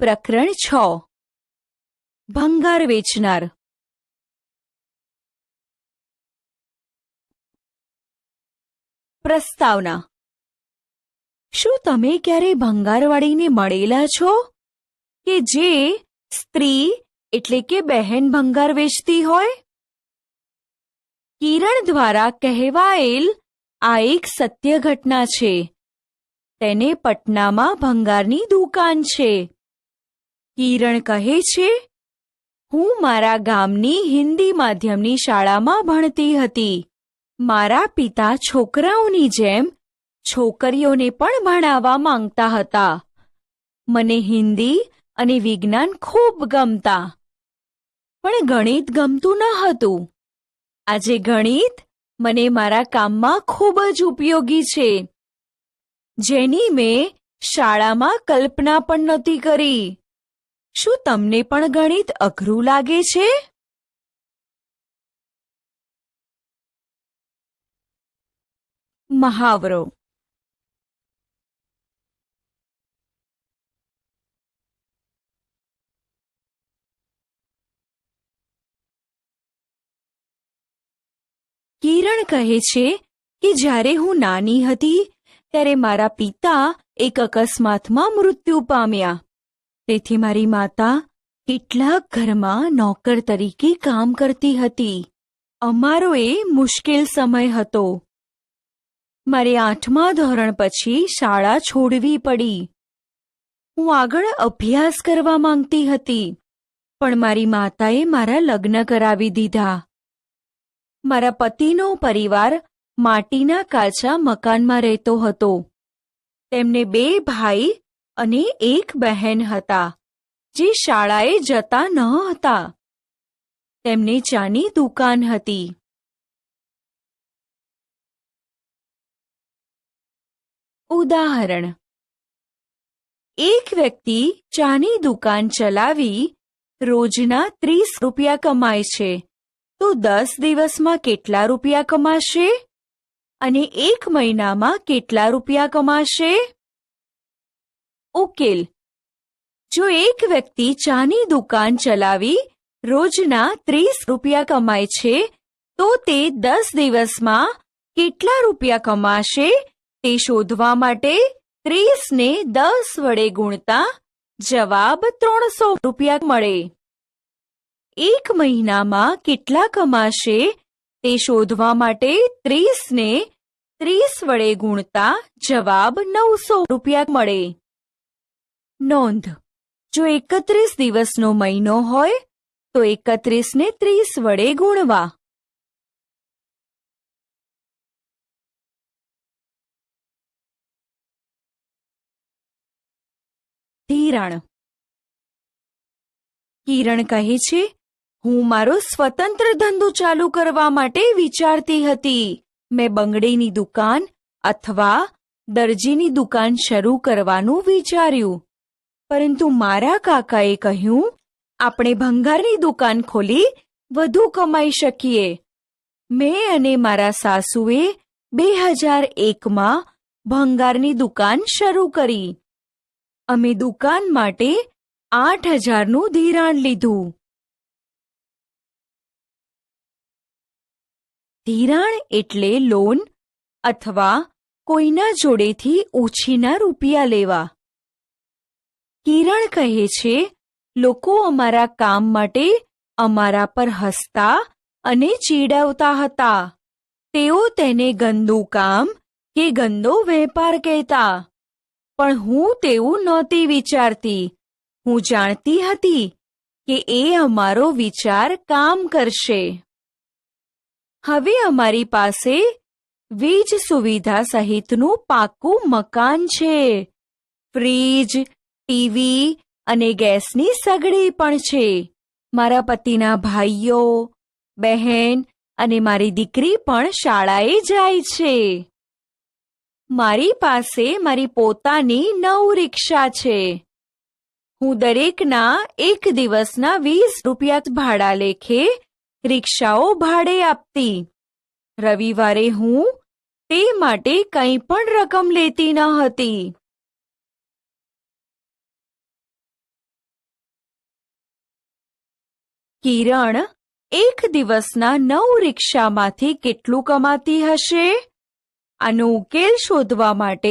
પ્રકરણ 6 ભંગાર વેચનાર. પ્રસ્તાવના. શું તમે ક્યારે ભંગારવાળીને મળેલા છો કે જે સ્ત્રી એટલે કે બહેન ભંગાર વેચતી હોય? કિરણ દ્વારા કહેવાયેલ આ એક સત્ય ઘટના છે. તેને પટનામાં ભંગારની દુકાન છે. કિરણ કહે છે, હું મારા ગામની હિન્દી માધ્યમની શાળામાં ભણતી હતી. મારા પિતા છોકરાઓની જેમ છોકરીઓને પણ ભણાવવા માંગતા હતા. મને હિન્દી અને વિજ્ઞાન ખૂબ ગમતા, પણ ગણિત ગમતું ન હતું. આજે ગણિત મને મારા કામમાં ખૂબ જ ઉપયોગી છે, જેની મેં શાળામાં કલ્પના પણ નહોતી કરી. શું તમને પણ ગણિત અઘરું લાગે છે? મહાવરો. કિરણ કહે છે કે જ્યારે હું નાની હતી ત્યારે મારા પિતા એક અકસ્માતમાં મૃત્યુ પામ્યા. તેથી મારી માતા કેટલાક ઘરમાં નોકર તરીકે કામ કરતી હતી. અમારો એ મુશ્કેલ સમય હતો. મારે 8મા ધોરણ પછી શાળા છોડવી પડી. હું આગળ અભ્યાસ કરવા માંગતી હતી, પણ મારી માતાએ મારા લગ્ન કરાવી દીધા. મારા પતિનો પરિવાર માટીના કાચા મકાનમાં રહેતો હતો. તેમને 2 ભાઈ અને 1 બહેન હતા, જે શાળાએ જતા ન હતા. તેમને ચાની દુકાન હતી. ઉદાહરણ. એક વ્યક્તિ ચાની દુકાન ચલાવી રોજના 30 રૂપિયા કમાય છે, તો 10 દિવસમાં કેટલા રૂપિયા કમાશે અને 1 મહિનામાં કેટલા રૂપિયા કમાશે? ઉકેલ. જો એક વ્યક્તિ ચાની દુકાન ચલાવી રોજના 30 રૂપિયા કમાય છે, તો તે 10 દિવસમાં કેટલા રૂપિયા કમાશે તે શોધવા માટે 30 ને 10 વડે ગુણતા જવાબ 300 રૂપિયા મળે. 1 મહિનામાં કેટલા કમાશે તે શોધવા માટે 30 ને 30 વડે ગુણતા જવાબ 900 રૂપિયા મળે. નોંધ. જો 31 દિવસનો મહિનો હોય તો 31 ને 30 વડે ગુણવા. ધિરાણ. કિરણ કહે છે, હું મારો સ્વતંત્ર ધંધો ચાલુ કરવા માટે વિચારતી હતી. મેં બંગડીની દુકાન અથવા દરજીની દુકાન શરૂ કરવાનું વિચાર્યું, પરંતુ મારા કાકાએ કહ્યું, આપણે ભંગારની દુકાન ખોલી વધુ કમાઈ શકીએ. મેં અને મારા સાસુએ 2001માં ભંગારની દુકાન શરૂ કરી. અમે દુકાન માટે 8,000નું ધિરાણ લીધું. ધિરાણ એટલે લોન અથવા કોઈના જોડેથી ઓછીના રૂપિયા લેવા. કિરણ કહે છે, લોકો અમારા કામ માટે અમારા પર હસતા અને ચીડવતા હતા. તેઓ તેને ગંદુ કામ કે ગંદો વેપાર કહેતા. પણ હું તેવું નહોતી વિચારતી. હું જાણતી હતી કે એ અમારો વિચાર કામ કરશે. હવે અમારી પાસે વીજ સુવિધા સહિતનું પાકું મકાન છે. ફ્રીજ, ટીવી અને ગેસની સગડી પણ છે. મારા પતિના ભાઈઓ, બહેન અને મારી દીકરી પણ શાળાએ જાય છે. મારી પાસે મારી પોતાની 9 રિક્ષા છે. હું દરેકના 1 દિવસના 20 રૂપિયા ભાડા લેખે રિક્ષાઓ ભાડે આપતી. રવિવારે હું તે માટે કંઈ પણ રકમ લેતી ન હતી. કિરણ એક દિવસના 9 રિક્ષામાંથી કેટલું કમાતી હશે? આનો ઉકેલ શોધવા માટે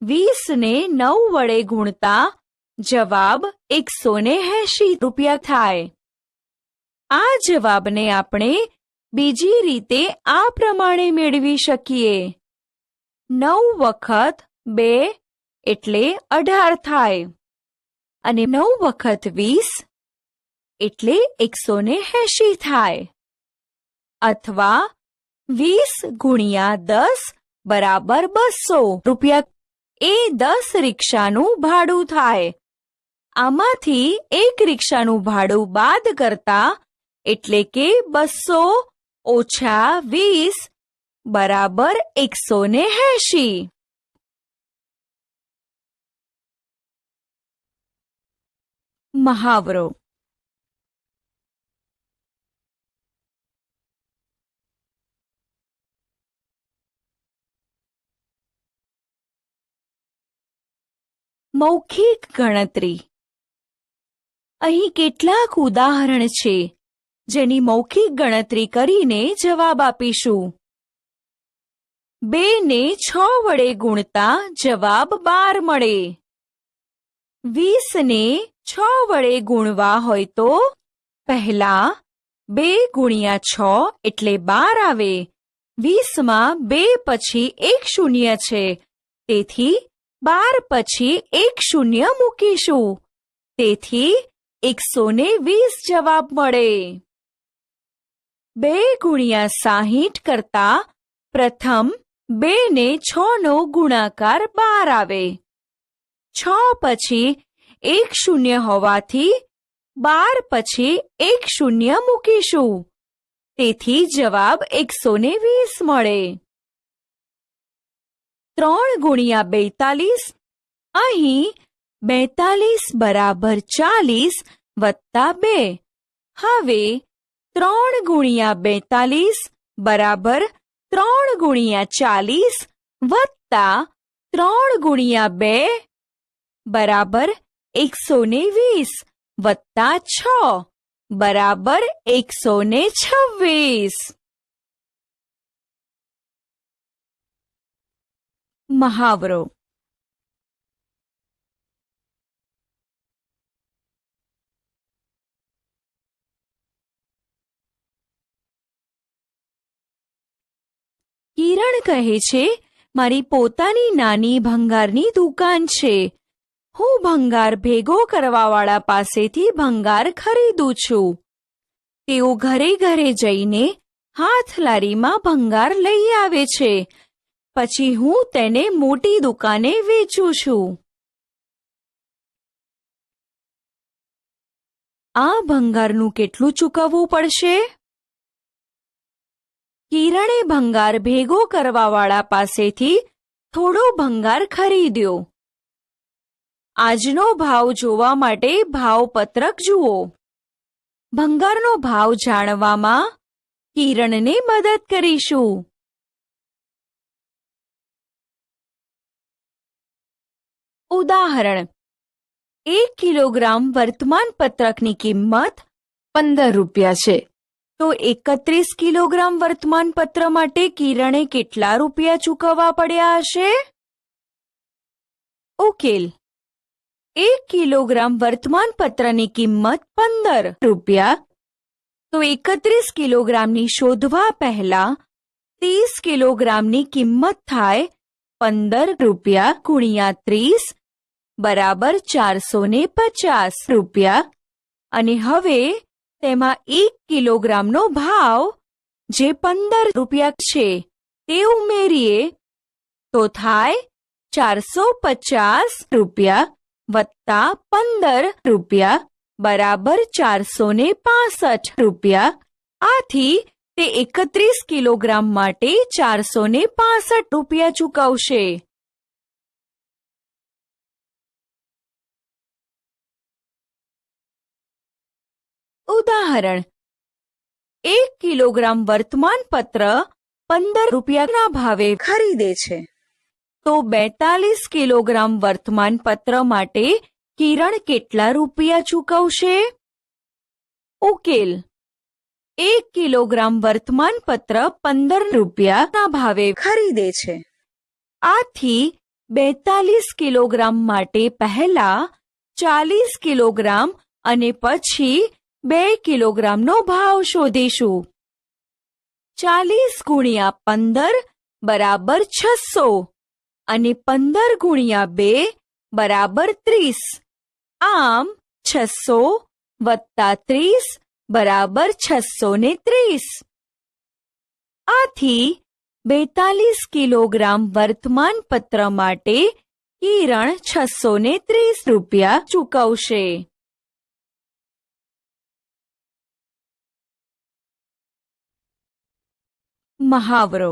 20 ને 9 વડે ગુણતા જવાબ 180 રૂપિયા થાય. આ જવાબને આપણે બીજી રીતે આ પ્રમાણે મેળવી શકીએ. 9 વખત 2 એટલે 18 થાય અને 9 વખત 20 એટલે 180 થાય. અથવા 20 ગુણ્યા 10 બરાબર 200 રૂપિયા એ 10 રિક્ષાનું ભાડું થાય. આમાંથી એક રિક્ષાનું ભાડું બાદ કરતા એટલે કે 200 ઓછા 20 બરાબર 180. મહાવરો. મૌખિક ગણતરી. અહીં કેટલાક ઉદાહરણ છે જેની મૌખિક ગણતરી કરીને જવાબ આપીશું. 2 ને 6 વડે ગુણતા જવાબ 12 મળે. 20 ને 6 વડે ગુણવા હોય તો પહેલા 2 ગુણ્યા 6 એટલે 12 આવે. 20 માં 2 પછી 1 શૂન્ય છે, તેથી 12 પછી 1 શૂન્ય મૂકીશું, તેથી 120 જવાબ મળે. 2 ગુણ્યા 60 કરતા પ્રથમ 2 ને 6 નો ગુણાકાર 12 આવે. 6 પછી 1 શૂન્ય હોવાથી 12 પછી 1 શૂન્ય મૂકીશું, તેથી જવાબ 120 મળે. 3 ગુણ્યા 42. અહીં 42 બરાબર 40 વત્તા 2. હવે 3 ગુણ્યા 42 બરાબર 3 ગુણ્યા 40 વત્તા 3 ગુણ્યા 2 બરાબર 120 વત્તા 6 બરાબર 126. મહાવરો. કિરણ કહે છે, મારી પોતાની નાની ભંગારની દુકાન છે. હું ભંગાર ભેગો કરવાવાળા પાસેથી ભંગાર ખરીદું છું. તેઓ ઘરે ઘરે જઈને હાથલારીમાં ભંગાર લઈ આવે છે. પછી હું તેને મોટી દુકાને વેચું છું. આ ભંગારનું કેટલું ચૂકવવું પડશે? કિરણે ભંગાર ભેગો કરવાવાળા પાસેથી થોડો ભંગાર ખરીદ્યો. આજનો ભાવ જોવા માટે ભાવપત્રક જુઓ. ભંગારનો ભાવ જાણવામાં કિરણને મદદ કરીશું. ઉદાહરણ. 1 કિલોગ્રામ વર્તમાનપત્રકની કિંમત 15 રૂપિયા છે. તો 31 કિલોગ્રામ વર્તમાનપત્ર માટે કિરણે કેટલા રૂપિયા ચૂકવવા પડ્યા હશે? ઉકેલ. 1 કિલોગ્રામ વર્તમાનપત્રની કિંમત 15 રૂપિયા. તો 31 કિલોગ્રામની શોધવા પહેલા 30 કિલોગ્રામની કિંમત થાય 15 રૂપિયા ગુણ્યા 30 બરાબર 450 રૂપિયા. અને હવે તેમાં 1 કિલોગ્રામનો ભાવ જે 15 રૂપિયા છે તે ઉમેરીએ તો થાય 450 રૂપિયા વત્તા 15 રૂપિયા બરાબર 465 રૂપિયા. આથી તે 31 કિલોગ્રામ માટે 465 રૂપિયા ચૂકવશે. ઉદાહરણ. 1 કિલોગ્રામ વર્તમાનપત્ર 15 રૂપિયાના ભાવે ખરીદે છે. તો 42 કિલોગ્રામ વર્તમાનપત્ર માટે કિરણ કેટલા રૂપિયા ચૂકવશે? ઉકેલ: 1 કિલોગ્રામ વર્તમાનપત્ર 15 રૂપિયાના ભાવે ખરીદે છે. આથી 42 કિલોગ્રામ માટે પહેલા 40 કિલોગ્રામ અને પછી 2 કિલોગ્રામનો ભાવ શોધીશું. 40 ગુણ્યા 15 બરાબર 600 અને 15 ગુણ્યા 2 બરાબર 30. આમ 600 વત્તા 30 બરાબર 630. આથી 42 કિલોગ્રામ વર્તમાનપત્ર માટે કિરણ 630 રૂપિયા ચૂકવશે. મહાવરો: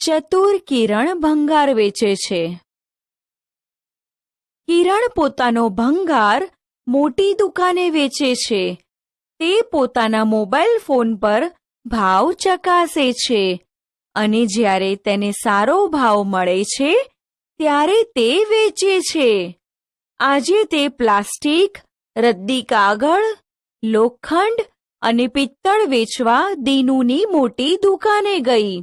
ચતુર કિરણ ભંગાર વેચે છે. કિરણ પોતાનો ભંગાર મોટી દુકાને વેચે છે. તે પોતાના મોબાઈલ ફોન પર ભાવ ચકાસે છે અને જ્યારે તેને સારો ભાવ મળે છે ત્યારે તે વેચે છે. આજે તે પ્લાસ્ટિક, રદ્દી કાગળ, લોખંડ અને પિત્તળ વેચવા દીનુની મોટી દુકાને ગઈ.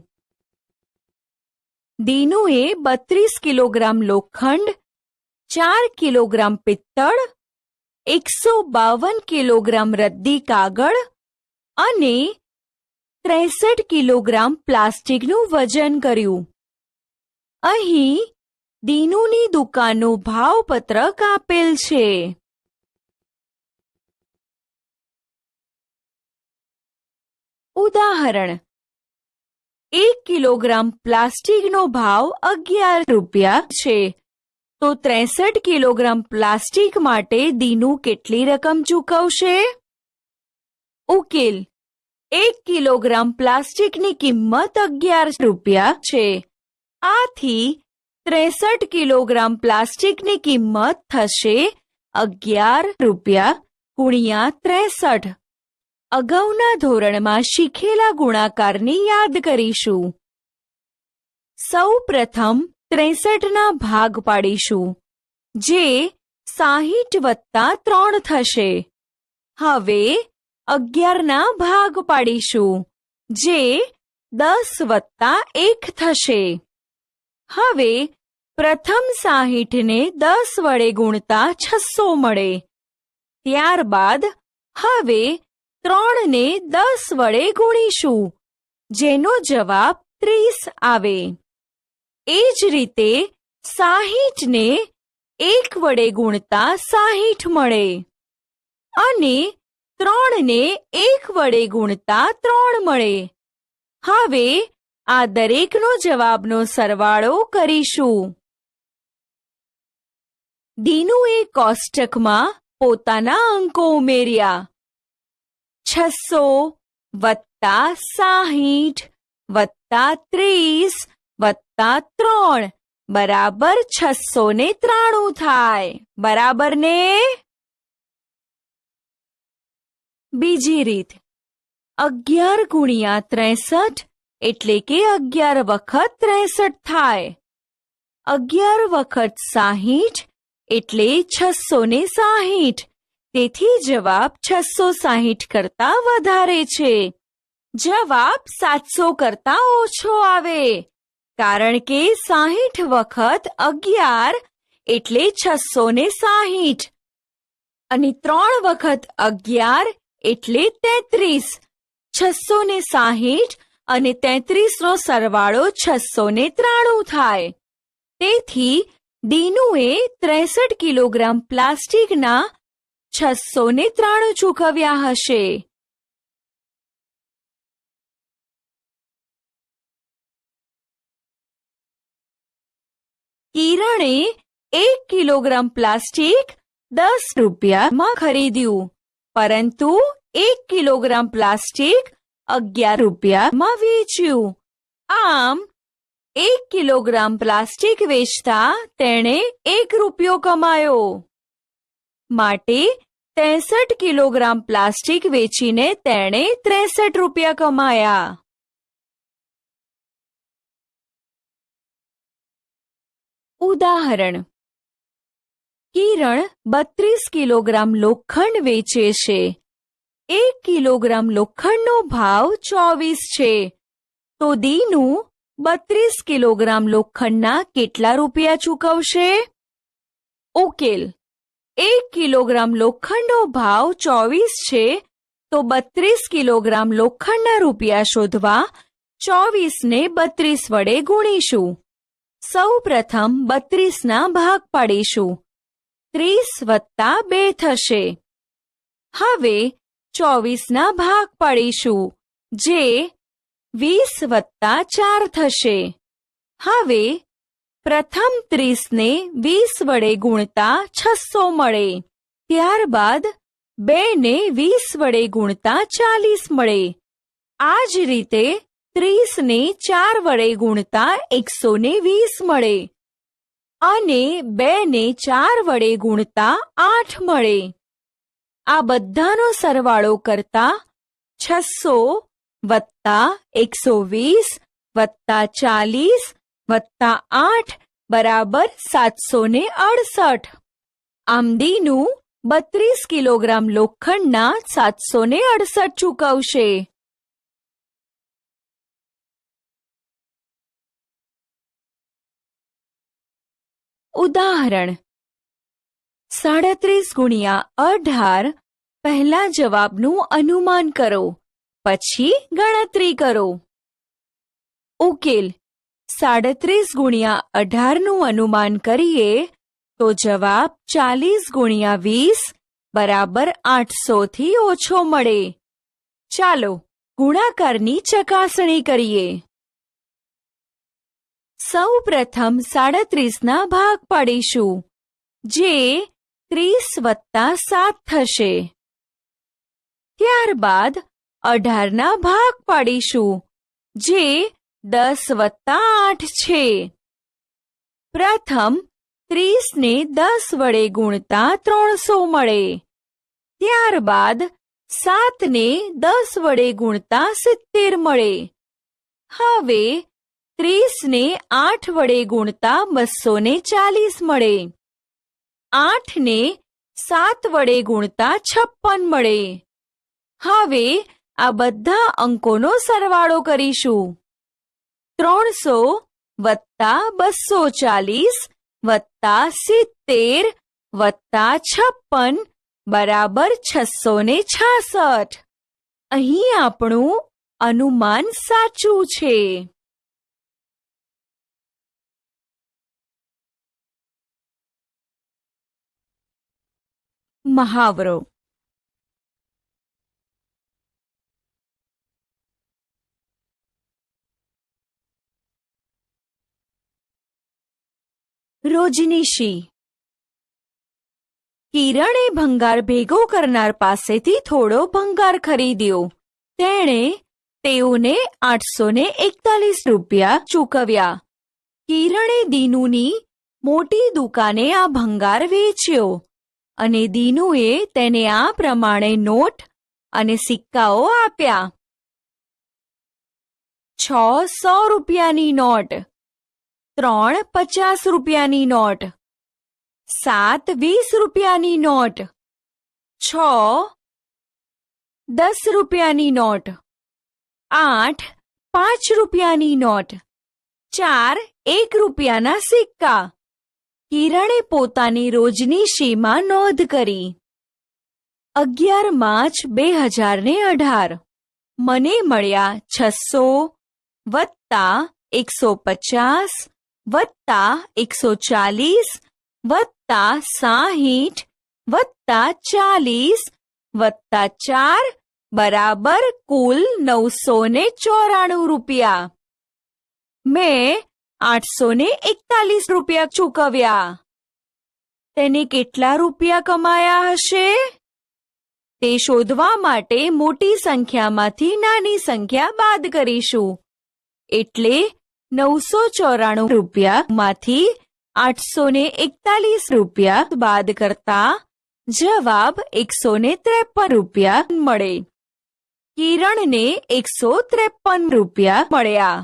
દીનુએ 32 કિલોગ્રામ લોખંડ, 4 કિલોગ્રામ પિત્તળ, 152 કિલોગ્રામ રદ્દી કાગળ અને 63 કિલોગ્રામ પ્લાસ્ટિકનું વજન કર્યું. અહીં દીનુની દુકાનનું ભાવપત્રક આપેલ છે. ઉદાહરણ: 1 કિલોગ્રામ પ્લાસ્ટિકનો ભાવ 11 રૂપિયા છે. તો 63 કિલોગ્રામ પ્લાસ્ટિક માટે દીનુ કેટલી રકમ ચૂકવશે? ઉકેલ: 1 કિલોગ્રામ પ્લાસ્ટિકની કિંમત 11 રૂપિયા છે. આથી 63 કિલોગ્રામ પ્લાસ્ટિકની કિંમત થશે 11 રૂપિયા ગુણ્યા 63. અગાઉના ધોરણમાં શીખેલા ગુણાકારની યાદ કરીશું. સૌ પ્રથમ 63ના ભાગ પાડીશું, જે 60 વત્તા 3 થશે. હવે 11ના ભાગ પાડીશું, જે 10 વત્તા 1 થશે. હવે પ્રથમ 60ને 10 વડે ગુણતા 600 મળે. ત્યારબાદ હવે 3ને 10 વડે ગુણીશું, જેનો જવાબ 30 આવે. એ જ રીતે 60ને 1 વડે ગુણતા 60 મળે અને 3ને 1 વડે ગુણતા 3 મળે. હવે આ દરેકનો જવાબનો સરવાળો કરીશું. દીનુએ કોષ્ટકમાં પોતાના અંકો ઉમેર્યા. 600 વત્તા 60 વત્તા 30 વત્તા 3 બરાબર 693 થાય. બરાબર ને? બીજી રીત: 11 ગુણ્યા 63 એટલે કે 11 વખત 63 થાય. 11 વખત 60 એટલે 660. તેથી જવાબ 660 કરતા વધારે છે. જવાબ 700 કરતા ઓછો આવે, કારણ કે 60 વખત 11 એટલે 660 અને 3 વખત 11 એટલે 33. 660 અને 33નો સરવાળો 693 થાય. તેથી દીનુએ 63 કિલોગ્રામ પ્લાસ્ટિકના 693 ચૂકવ્યા હશે. કિરણે 1 કિલોગ્રામ પ્લાસ્ટિક 10 રૂપિયામાં ખરીદ્યું, પરંતુ 1 કિલોગ્રામ પ્લાસ્ટિક 11 રૂપિયામાં વેચ્યું. આમ 1 કિલોગ્રામ પ્લાસ્ટિક વેચતા તેણે 1 રૂપિયો કમાયો. માટે 63 કિલોગ્રામ પ્લાસ્ટિક વેચીને તેણે 63 રૂપિયા કમાયા. ઉદાહરણ: કિરણ 32 કિલોગ્રામ લોખંડ વેચે છે. 1 કિલોગ્રામ લોખંડનો ભાવ 24 છે. તો દીનુ 32 કિલોગ્રામ લોખંડના કેટલા રૂપિયા ચૂકવશે? ઉકેલ: 1 કિલોગ્રામ લોખંડનો ભાવ 24 છે, તો 32 કિલોગ્રામ લોખંડના રૂપિયા શોધવા 24 ને 32 વડે ગુણીશું. સૌ પ્રથમ 32ના ભાગ પાડીશું. 30 વત્તા 2 થશે. હવે 24ના ભાગ પાડીશું, જે 20 વત્તા 4 થશે. હવે પ્રથમ 30ને 20 વડે ગુણતા 600 મળે. ત્યારબાદ 2ને 20 વડે ગુણતા 40 મળે. આ જ રીતે 30ને 4 વડે ગુણતા 120 મળે અને 2ને 4 વડે ગુણતા 8 મળે. આ બધાનો સરવાળો કરતા 600 વત્તા 120 વત્તા 40 વત્તા 8 બરાબર 768. આમ દીનુ 32 કિલોગ્રામ લોખંડના 768 ચૂકવશે. ઉદાહરણ: 37 ગુણ્યા 18 પહેલા જવાબનું અનુમાન કરો, પછી ગણતરી કરો. ઉકેલ: 37 ગુણ્યા 18નું અનુમાન કરીએ તો જવાબ 40 ગુણ્યા 20 બરાબર 800 થી ઓછો મળે. ચાલો ગુણાકારની ચકાસણી કરીએ. સૌ પ્રથમ 37ના ભાગ પાડીશું, જે 30 વત્તા 7 થશે. ત્યારબાદ 18ના ભાગ પાડીશું, જે 10 વત્તા 8 છે. પ્રથમ 30ને 10 વડે ગુણતા 300 મળે. ત્યારબાદ 7ને 10 વડે ગુણતા 70 મળે. હવે 30ને 8 વડે ગુણતા 240 મળે. 8ને 7 વડે ગુણતા 56 મળે. હવે આ બધા અંકોનો સરવાળો કરીશું. 300 વત્તા 240 વત્તા 70 વત્તા 56 બરાબર 666. અહીં આપણું અનુમાન સાચું છે. મહાવરો: રોજનીશી. કિરણે ભંગાર ભેગો કરનાર પાસેથી થોડો ભંગાર ખરીદ્યો. તેણે તેઓને 841 રૂપિયા ચૂકવ્યા. કિરણે દીનુની મોટી દુકાને આ ભંગાર વેચ્યો અને દીનુએ તેને આ પ્રમાણે નોટ અને સિક્કાઓ આપ્યા. 6 100 રૂપિયાની નોટ, 3 50 રૂપિયાની નોટ, 7 20 રૂપિયાની નોટ, 6 10 રૂપિયાની નોટ, 8 5 રૂપિયાની નોટ, 4 1 રૂપિયાના સિક્કા. કિરણે પોતાની રોજનીશીમાં નોંધ કરી. 11 માર્ચ 2018 મને મળ્યા 600 વત્તા 150 વત્તા 140 વત્તા 60 વત્તા 40 વત્તા 4 બરાબર કુલ 994 રૂપિયા. મેં 841 રૂપિયા ચૂકવ્યા. તેને કેટલા રૂપિયા કમાયા હશે? તે શોધવા માટે મોટી સંખ્યામાંથી નાની સંખ્યા બાદ કરીશું. એટલે 994 રૂપિયામાંથી 841 રૂપિયા બાદ કરતા જવાબ 153 રૂપિયા મળે. કિરણને 153 રૂપિયા મળ્યા.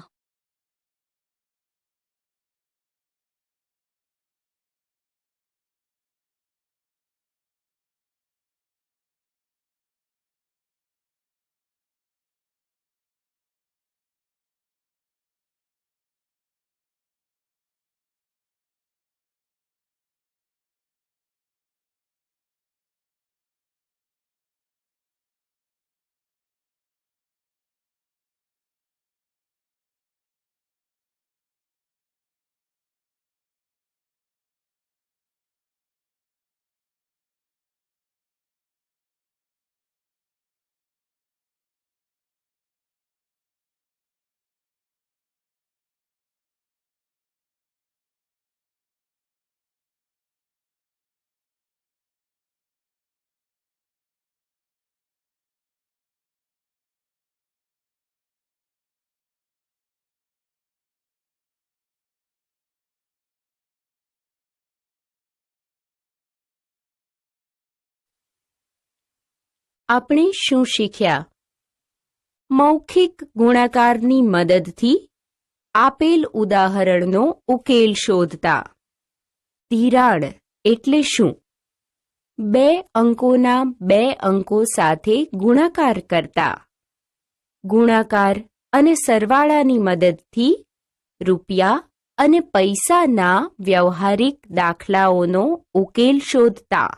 આપણે શું શીખ્યા? મૌખિક ગુણાકારની મદદથી આપેલ ઉદાહરણનો ઉકેલ શોધતા. ધિરાણ એટલે શું? 2 અંકોના 2 અંકો સાથે ગુણાકાર કરતા. ગુણાકાર અને સરવાળાની મદદથી રૂપિયા અને પૈસાના વ્યવહારિક દાખલાઓનો ઉકેલ શોધતા.